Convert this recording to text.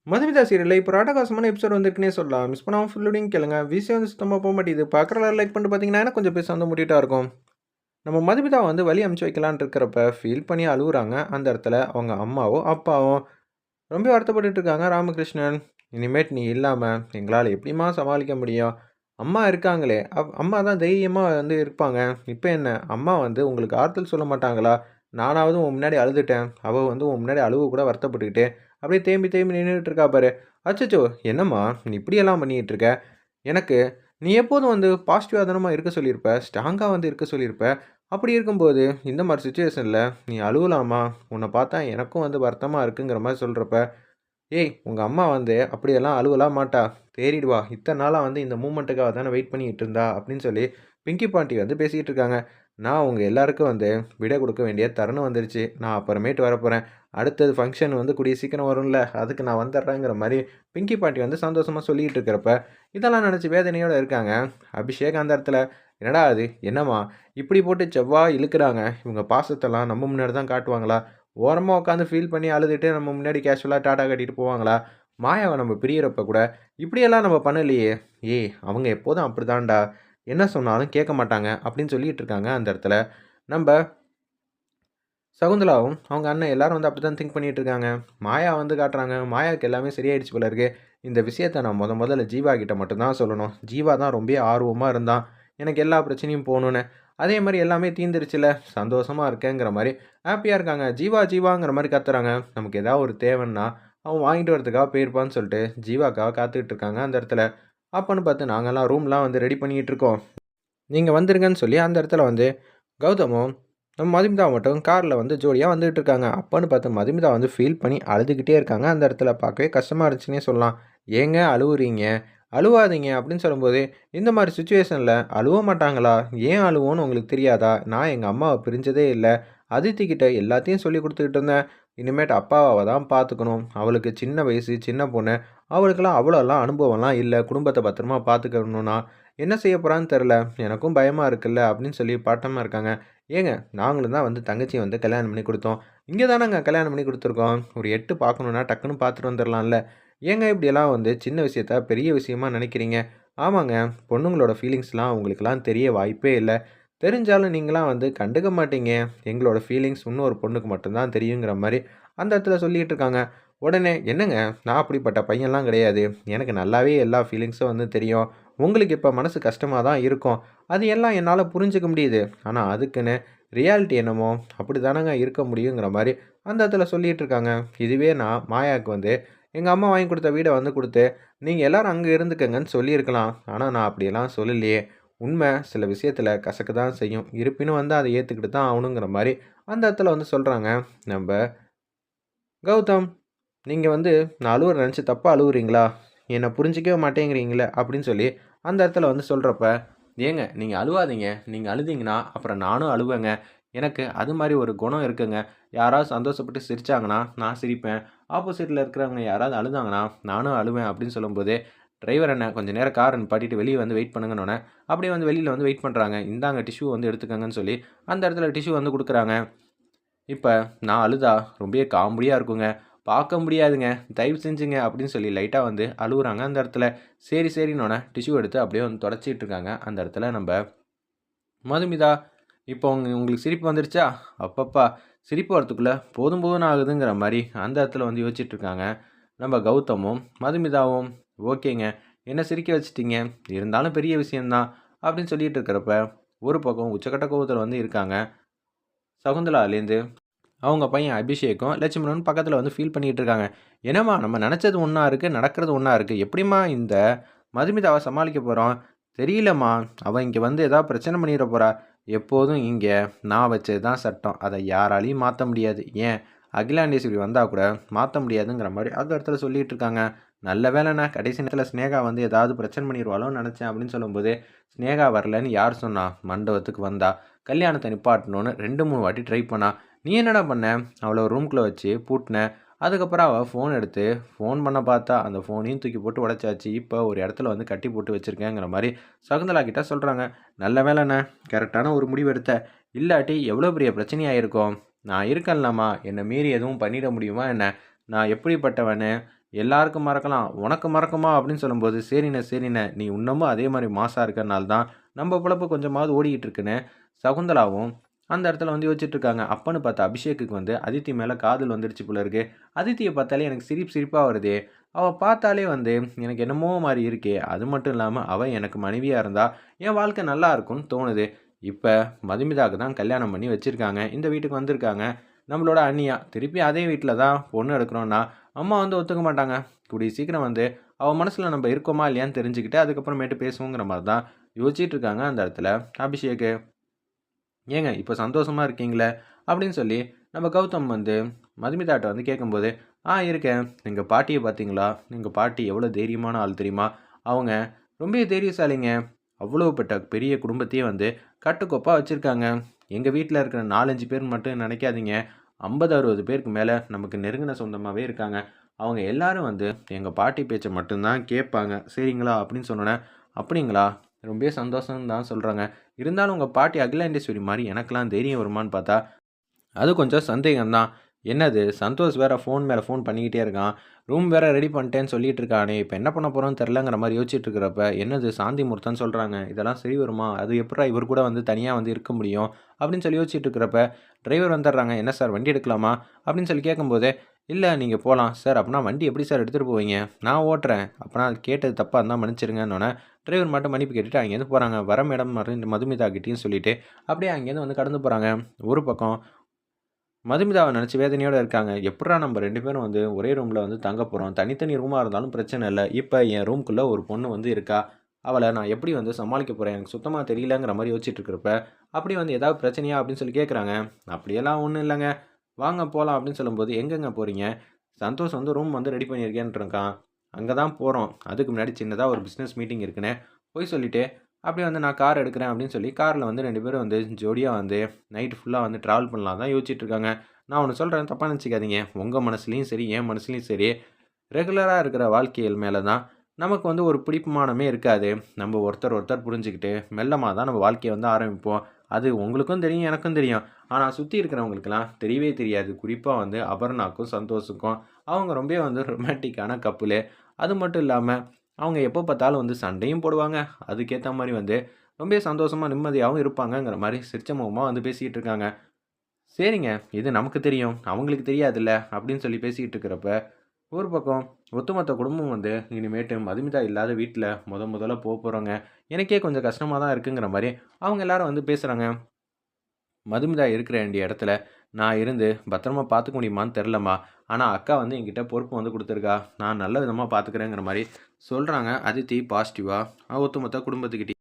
மதுமிதா சீரியல்ல இப்போ அட்டகாசமான எபிசோட் வந்திருக்குன்னே சொல்லலாம். மிஸ் பண்ணாம ஃபுல்லோடையும் கேளுங்க. விஷயம் வந்து சுத்தமா போ மாட்டேங்குது. பார்க்குற எல்லாரும் லைக் பண்ணிட்டு பார்த்தீங்கன்னா, எனக்கு கொஞ்சம் பேச வந்து மூடிட்டா இருக்கும். நம்ம மதுமிதா வந்து வழி அனுப்பிச்சு வைக்கலான்னு இருக்கிறப்ப, ஃபீல் பண்ணி அழுவுறாங்க. அந்த இடத்துல அவங்க அம்மாவும், அப்பாவும் ரொம்ப வருத்தப்பட்டுட்டு இருக்காங்க. ராமகிருஷ்ணன், இனிமேட்டு நீ இல்லாம எங்களால எப்படிம்மா சமாளிக்க முடியும்? அம்மா இருக்காங்களே! அம்மா தான் தைரியமா வந்து இருப்பாங்க. இப்ப என்ன? அம்மா வந்து உங்களுக்கு ஆறுதல் சொல்ல மாட்டாங்களா? நானாவது உன் முன்னாடி அழுதுட்டேன். அவ வந்து உன் முன்னாடி அழுவ கூட வருத்தப்பட்டுக்கிட்டு, அப்படியே தேம்பி தேம்பி நின்னுட்டு இருக்கா பாரு. அச்சச்சோ! என்னம்மா நீ இப்படியெல்லாம் பண்ணிக்கிட்டு இருக்க? எனக்கு நீ எப்போதும் வந்து பாசிட்டிவா தானம்மா இருக்க சொல்லியிருப்ப. ஸ்ட்ராங்கா வந்து இருக்க சொல்லியிருப்ப. அப்படி இருக்கும்போது, இந்த மாரி சிச்சுவேஷன்ல நீ அழுவலாமா? உன்ன பார்த்தா எனக்கும் வந்து வருத்தமா இருக்குங்கிற மாரி சொல்றப்ப, "ஏய்! உங்க அம்மா வந்து அப்படியெல்லாம் அழுவலாம் மாட்டா. தேறிடுவா. இத்தன நாளா வந்து இந்த மூமெண்ட்டுக்காக தானே வெயிட் பண்ணிக்கிட்டு இருந்தா." அப்படின்னு சொல்லி பிங்கி பாட்டி வந்து பேசிக்கிட்டு இருக்காங்க. நான் உங்க எல்லாருக்கும் வந்து விடை குடுக்க வேண்டிய தருணம் வந்துருச்சு. நான் அப்புறமேட்டு வரப்போறேன். அடுத்தது ஃபங்ஷன் வந்து கூடிய சீக்கிரம் வரும்ல. அதுக்கு நான் வந்துடுறேங்கிற மாரி பிங்கி பாட்டி வந்து சந்தோஷமா சொல்லிக்கிட்டு இருக்கிறப்ப, இதெல்லாம் நெனச்சு வேதனையோட இருக்காங்க. அபிஷேக் அந்த இடத்துல, "என்னடா இது? என்னம்மா இப்படி போட்டு செவ்வா இழுக்குறாங்க. இவங்க பாசத்தெல்லாம் நம்ம முன்னாடி தான் காட்டுவாங்களா? ஓரமா உட்காந்து ஃபீல் பண்ணி அழுதுட்டு நம்ம முன்னாடி கேஷுவலா டாட்டா காட்டிட்டு போவாங்களா? மாயாவ நம்ம பிரியறப்ப கூட, இப்படியெல்லாம் நம்ம பண்ணலையே! ஏய்! அவங்க எப்போதும் அப்படிதான்டா. என்ன சொன்னாலும் கேட்க மாட்டாங்க." அப்படின்னு சொல்லிட்டு இருக்காங்க அந்த இடத்துல. நம்ப சகுந்தலாவும், அவங்க அண்ணன் எல்லாரும் வந்து அப்படித்தான் திங்க் பண்ணிட்டு இருக்காங்க. மாயா வந்து காட்டுறாங்க. மாயாவுக்கு எல்லாமே சரியாயிடுச்சு போல இருக்கு. இந்த விஷயத்த நான் முதல்ல ஜீவா கிட்ட மட்டும் தான் சொல்லணும். ஜீவா தான் ரொம்ப ஆர்வமா இருந்தான். எனக்கு எல்லா பிரச்சனையும் போணும்னு. அதே மாரி எல்லாமே தீர்ந்துருச்சுல்ல. சந்தோஷமா இருக்கேங்கிற மாரி ஹேப்பியா இருக்காங்க. ஜீவா ஜீவாங்கிற மாரி கத்துறாங்க. நமக்கு ஏதாவது ஒரு தேவைன்னா, அவன் வாங்கிட்டு வரதுக்காக போயிருப்பான்னு சொல்லிட்டு, ஜீவாக்காக காத்துக்கிட்டு இருக்காங்க அந்த இடத்துல. அப்பன்னு பார்த்து நாங்கலாம் ரூம்லாம் வந்து ரெடி பண்ணிக்கிட்டு இருக்கோம். நீங்க வந்துருங்கன்னு சொல்லி அந்த இடத்துல வந்து கௌதமும், நம்ம மதுமிதா மட்டும் கார்ல வந்து ஜோடியா வந்துட்டு இருக்காங்க. அப்பன்னு பார்த்து மதுமிதா வந்து ஃபீல் பண்ணி அழுதுகிட்டே இருக்காங்க. அந்த இடத்துல பார்க்கவே கஷ்டமா இருந்துச்சுன்னே சொல்லலாம். "ஏங்க அழுவுறீங்க? அழுவாதீங்க" அப்படின்னு சொல்லும்போது, இந்த மாரி சிச்சுவேஷன்ல அழுவ மாட்டாங்களா? ஏன் அழுவோன்னு உங்களுக்கு தெரியாதா? நான் எங்க அம்மாவ பிரிஞ்சதே இல்ல. அதித்தி கிட்ட எல்லாத்தையும் சொல்லிக் குடுத்துக்கிட்டு இருந்தேன். இனிமேட்டு அப்பாவ தான் பார்த்துக்கணும். அவளுக்கு சின்ன வயசு, சின்ன பொண்ணு. அவளுக்கெல்லாம் அவ்வளோலாம் அனுபவம்லாம் இல்ல. குடும்பத்த பத்திரமா பார்த்துக்கணும்னா, என்ன செய்ய போறான்னு தெரியல. எனக்கும் பயமா இருக்குல்ல அப்படின்னு சொல்லி பாட்டமா இருக்காங்க. ஏங்க நாங்களும் தான் வந்து தங்கச்சிய வந்து கல்யாணம் பண்ணி குடுத்தோம். இங்க தானங்க கல்யாணம் பண்ணி குடுத்துருக்கோம். ஒரு எட்டு பார்க்கணும்னா டக்குன்னு பார்த்துட்டு வந்துரலாம்ல. ஏங்க இப்படியெல்லாம் வந்து சின்ன விஷயத்த பெரிய விஷயமா நினைக்கிறீங்க? ஆமாங்க, பொண்ணுங்களோட ஃபீலிங்ஸ்லாம் உங்களுக்கெல்லாம் தெரிய வாய்ப்பே இல்ல. தெரிஞ்சாலும் நீங்கலாம் வந்து கண்டுக்க மாட்டீங்க. எங்களோட ஃபீலிங்ஸ் இன்னொரு பொண்ணுக்கு மட்டும் தான் தெரியுங்கிற மாரி அந்த இடத்துல சொல்லிட்டு இருக்காங்க. உடனே என்னங்க நான் அப்படிப்பட்ட பையன்லாம் கிடையாது. எனக்கு நல்லாவே எல்லா ஃபீலிங்ஸும் வந்து தெரியும். உங்களுக்கு இப்ப மனசு கஷ்டமா தான் இருக்கும். அது எல்லாம் என்னால புரிஞ்சுக்க முடியுது. ஆனா, அதுக்குன்னு ரியாலிட்டி என்னமோ அப்படிதானங்க இருக்க முடியுங்கிற மாரி அந்த இடத்துல சொல்லிட்டு இருக்காங்க. இதுவே நான் மாயாவுக்கு வந்து எங்க அம்மா வாங்கி குடுத்த வீட வந்து குடுத்து, நீங்க எல்லாரும் அங்க இருந்துக்கங்கன்னு சொல்லியிருக்கலாம். ஆனா, நான் அப்படியெல்லாம் சொல்லலையே. உண்மை சில விஷயத்துல கசக்க தான் செய்யும். இருப்பினும் வந்து அத ஏத்துக்கிட்டு தான் ஆவணுங்கிற மாரி அந்த இடத்துல வந்து சொல்றாங்க. நம்ப கௌதம், நீங்க வந்து நான் அழுவுறத நெனச்சு தப்பா அழுவுறீங்களா? என்ன புரிஞ்சுக்கவே மாட்டேங்கிறீங்கல்ல அப்படின்னு சொல்லி அந்த இடத்துல வந்து சொல்றப்ப, ஏங்க நீங்க அழுவாதீங்க. நீங்க அழுதீங்கன்னா, அப்புறம் நானும் அழுவேங்க. எனக்கு அது மாரி ஒரு குணம் இருக்குங்க. யாராவது சந்தோஷப்பட்டு சிரிச்சாங்கன்னா, நான் சிரிப்பேன். ஆப்போசிட்ல இருக்கிறவங்க யாராவது அழுதாங்கன்னா, நானும் அழுவேன் அப்படின்னு சொல்லும்போது, டிரைவர் அண்ணன் கொஞ்சம் நேரம் கார நிப்பாட்டிட்டு வெளிய வந்து வெயிட் பண்ணுங்கன்னோனே, அப்படியே வந்து வெளியில வந்து வெயிட் பண்றாங்க. இந்தாங்க டிஷ்யூ வந்து எடுத்துக்கங்கன்னு சொல்லி, அந்த இடத்துல டிஷ்யூ வந்து குடுக்குறாங்க. இப்ப நான் அழுதா ரொம்பவே காமெடியா இருக்குங்க. பார்க்க முடியாதுங்க. தயவு செஞ்சுங்க அப்படின்னு சொல்லி லைட்டா வந்து அழுவுறாங்க அந்த இடத்துல. சரி, சரின்னோனே டிஷ்யூ எடுத்து அப்படியே வந்து தொடச்சிட்டு இருக்காங்க. அந்த இடத்துல நம்ப மதுமிதா, இப்போ உங்களுக்கு சிரிப்பு வந்துருச்சா? அப்பப்பா! சிரிப்பு வரத்துக்குள்ள போதும் போதும்ன்னு ஆகுதுங்கிற மாரி அந்த இடத்துல வந்து யோசிச்சுட்டு இருக்காங்க. நம்ம கௌதமும், மதுமிதாவும், ஓகேங்க. என்ன சிரிக்க வச்சுட்டீங்க. இருந்தாலும் பெரிய விஷயம் தான் அப்படின்னு சொல்லிட்டு இருக்கிறப்ப, ஒரு பக்கம் உச்சக்கட்ட கோவத்துல வந்து இருக்காங்க. சகுந்தலாலேருந்து அவங்க பையன் அபிஷேக்கும், லட்சுமணனும் பக்கத்துல வந்து ஃபீல் பண்ணிட்டு இருக்காங்க. "என்னம்மா நம்ம நெனச்சது ஒண்ணா இருக்கு, நடக்கிறது ஒண்ணா இருக்கு. எப்படிம்மா இந்த மதுமிதாவ சமாளிக்க போறோம்? தெரியலம்மா. அவ இங்க வந்து ஏதாவது பிரச்சனை பண்ணிற போறா. எப்போதும் இங்க நான் வச்சது தான் சட்டம். அத யாராலயும் மாத்த முடியாது. ஏன் அகிலாண்டேஸ்வரி வந்தா கூட மாத்த முடியாதுங்கிற" மாரி அந்த இடத்துல சொல்லிட்டு இருக்காங்க. நல்ல வேளைண்ணா கடைசி நேரத்துல சினேகா வந்து ஏதாவது பிரச்சனை பண்ணிருவாளோன்னு நெனச்சேன் அப்படின்னு சொல்லும்போது, "சினேகா வரலன்னு யார் சொன்னா? மண்டபத்துக்கு வந்தா. கல்யாணத்த நிப்பாட்டணும்னு 2, 3 வாட்டி ட்ரை பண்ணா. நீ என்னடா பண்ண? அவள ஒரு ரூம்குள்ள வச்சு பூட்டுன. அதுக்கப்புறம் அவ ஃபோன் எடுத்து ஃபோன் பண்ண பார்த்தா, அந்த ஃபோனையும் தூக்கி போட்டு உடைச்சாச்சு. இப்ப ஒரு இடத்துல வந்து கட்டி போட்டு வச்சிருக்கேங்கிற மாரி சகுந்தலா கிட்ட சொல்றாங்க. நல்ல வேலைண்ணே, கரெக்டான ஒரு முடிவு எடுத்த. இல்லாட்டி எவ்வளோ பெரிய பிரச்சனை ஆயிருக்கும். நான் இருக்கேன்லம்மா, என்ன மீறி எதுவும் பண்ணிட முடியுமா என்ன? நான் எப்படிப்பட்டவன்னு? எல்லாருக்கும் மறக்கலாம். உனக்கு மறக்குமா அப்படின்னு சொல்லும்போது, சரிண்ணே, சரிண்ணே. நீ இன்னமும் அதே மாரி மாஸா இருக்கறனால தான் நம்ம பொழப்பு கொஞ்சமாவது ஓடிக்கிட்டு இருக்குன்னு சகுந்தலாவும் அந்த இடத்துல வந்து யோசிச்சுட்டு இருக்காங்க. அப்பன்னு பார்த்து அபிஷேக்குக்கு வந்து அதித்தி மேல காதல் வந்துடுச்சு போல இருக்கு. அதித்திய பார்த்தாலே எனக்கு சிரிப்பா வருதே. அவ பார்த்தாலே வந்து எனக்கு என்னமோ மாரி இருக்கே. அது மட்டும் இல்லாம அவ எனக்கு மனைவியா இருந்தா என் வாழ்க்கை நல்லா இருக்கும்னு தோணுது. இப்ப மதுமிதாக்கு தான் கல்யாணம் பண்ணி வச்சிருக்காங்க. இந்த வீட்டுக்கு வந்திருக்காங்க. நம்மளோட அண்ணியா. திருப்பி அதே வீட்ல தான் பொண்ணு எடுக்குறோம்னா, அம்மா வந்து ஒத்துக்க மாட்டாங்க. கூடிய சீக்கிரம் வந்து அவ மனசுல நம்ம இருக்கோமா இல்லையான்னு தெரிஞ்சுக்கிட்டு, அதுக்கப்புறமேட்டு பேசுவோங்கிற மாரி தான் யோசிச்சிட்டு இருக்காங்க அந்த இடத்துல அபிஷேக்கு. ஏங்க இப்ப சந்தோஷமா இருக்கீங்களே! அப்படின்னு சொல்லி நம்ம கௌதம் வந்து மதுமிதாட்ட வந்து கேட்கும்போது, இருக்கேன். எங்க பாட்டிய பார்த்தீங்களா? எங்க பாட்டி எவ்வளோ தைரியமான ஆள் தெரியுமா? அவங்க ரொம்ப தைரியசாலிங்க. அவ்வளோப்பட்ட பெரிய குடும்பத்தையே வந்து கட்டுக்கோப்பா வச்சிருக்காங்க. எங்க வீட்ல இருக்கிற 4, 5 பேர் மட்டும் நெனைக்காதீங்க. 50, 60 பேருக்கு மேல நமக்கு நெருங்கின சொந்தமாவே இருக்காங்க. அவங்க எல்லாரும் வந்து எங்க பாட்டி பேச்ச மட்டும் தான் கேட்பாங்க. சரிங்களா? அப்படின்னு சொன்னோனே, அப்படிங்களா? ரொம்பவே சந்தோஷம்னு தான் சொல்றாங்க. இருந்தாலும் உங்க பாட்டி அகிலாண்டேஸ்வரி மாரி எனக்கெல்லாம் தைரியம் வருமான்னு பார்த்தா, அது கொஞ்சம் சந்தேகம் தான். என்னது சந்தோஷ் வேற ஃபோன் மேல ஃபோன் பண்ணிக்கிட்டே இருக்கான். ரூம் வேற ரெடி பண்ணிட்டேன்னு சொல்லிட்டு இருக்கானே! இப்ப என்ன பண்ண போறோம்னு தெரியலங்கிற மாரி யோசிச்சுட்டு இருக்கிறப்ப, என்னது சாந்தி முகூர்த்தம்ன்னு சொல்றாங்க. இதெல்லாம் சரி வருமா? அது எப்புட்றா இவரு கூட வந்து தனியா வந்து இருக்க முடியும்? அப்படின்னு சொல்லி யோசிச்சுட்டு இருக்கிறப்ப, டிரைவர் வந்துடுறாங்க. "என்ன சார் வண்டி எடுக்கலாமா?" அப்படின்னு சொல்லி கேட்கும்போதே, "இல்ல நீங்க போலாம்." "சார் அப்பன்னா வண்டி எப்படி சார் எடுத்துட்டு போவீங்க?" "நான் ஓட்டுறேன்." "அப்பன்னா கேட்டது தப்பா இருந்தா மன்னிச்சிடுங்கன்னோனே" டிரைவர் மட்டும் மன்னிப்பு கேட்டுட்டு அங்கேருந்து போறாங்க. வர மேடம் மதுமிதா கிட்டயும் சொல்லிட்டு, அப்படியே அங்கேருந்து வந்து கடந்து போறாங்க. ஒரு பக்கம் மதுமிதாவ நெனச்சு வேதனையோட இருக்காங்க. எப்புட்றா நம்ம 2 பேரும் வந்து ஒரே ரூம்ல வந்து தங்க போறோம். தனித்தனி ரூமா இருந்தாலும் பிரச்சனை இல்ல. இப்ப என் ரூம்க்குள்ள ஒரு பொண்ணு வந்து இருக்கா. அவள நான் எப்படி வந்து சமாளிக்க போறேன்? எனக்கு சுத்தமா தெரியலங்கிற மாரி யோசிச்சுட்டு இருக்கிறப்ப, அப்படி வந்து "ஏதாவது பிரச்சனையா?" அப்படின்னு சொல்லி கேட்குறாங்க. "அப்படியெல்லாம் ஒண்ணும் இல்லங்க. வாங்க போலாம்." அப்படின்னு சொல்லும்போது, "எங்கங்க போறீங்க?" "சந்தோஷ் வந்து ரூம் வந்து ரெடி பண்ணியிருக்கேன்ட்டு இருக்கான். அங்க தான் போறோம். அதுக்கு முன்னாடி சின்னதா ஒரு பிசினஸ் மீட்டிங் இருக்குன்னு" பொய் சொல்லிட்டு, அப்படியே வந்து "நான் கார் எடுக்கிறேன்." அப்படின்னு சொல்லி கார்ல வந்து 2 பேரும் வந்து ஜோடியா வந்து நைட் ஃபுல்லா வந்து டிராவல் பண்ணலாம் தான் யோசிச்சுட்டு இருக்காங்க. நான் ஒண்ணு சொல்றேன் தப்பா நெனச்சுக்காதீங்க. உங்க மனசுலயும் சரி, என் மனசுலயும் சரி, ரெகுலரா இருக்கிற வாழ்க்கைகள் மேல தான் நமக்கு வந்து ஒரு பிடிப்புமானமே இருக்காது. நம்ம ஒருத்தர் ஒருத்தர் புரிஞ்சுக்கிட்டு, மெல்லமா தான் நம்ம வாழ்க்கைய வந்து ஆரம்பிப்போம். அது உங்களுக்கும் தெரியும், எனக்கும் தெரியும். ஆனா சுத்தி இருக்கிறவங்களுக்கெல்லாம் தெரியவே தெரியாது. குறிப்பா வந்து அபர்ணாக்கும், சந்தோஷுக்கும் அவங்க ரொம்பவே வந்து ரொமான்டிக்கான கப்புலு. அது மட்டும் இல்லாம, அவங்க எப்போ பார்த்தாலும் வந்து சண்டையும் போடுவாங்க. அதுக்கேத்த மாரி வந்து ரொம்பவே சந்தோஷமா, நிம்மதியாவும் இருப்பாங்கங்கிற மாரி சிரிச்ச முகமா வந்து பேசிட்டு இருக்காங்க. சரிங்க. இது நமக்கு தெரியும். அவங்களுக்கு தெரியாதுல்ல. அப்படின்னு சொல்லி பேசிக்கிட்டு இருக்கிறப்ப, ஒரு பக்கம் ஒட்டுமொத்த குடும்பம் வந்து இனிமேட்டு மதுமிதா இல்லாத வீட்ல முதல்ல போறோங்க. எனக்கே கொஞ்சம் கஷ்டமா தான் இருக்குங்கிற மாரி அவங்க எல்லாரும் வந்து பேசுறாங்க. மதுமிதா இருக்கிற வேண்டிய இடத்துல நான் இருந்து பத்திரமா பார்த்துக்க முடியுமான்னு தெரிலம்மா. ஆனா அக்கா வந்து என்கிட்ட பொறுப்பு வந்து குடுத்துருக்கா. நான் நல்ல விதமா பார்த்துக்கிறேங்கிற மாரி சொல்றாங்க அதித்தி பாசிட்டிவா ஒட்டுமொத்த குடும்பத்துக்கிட்டயும்.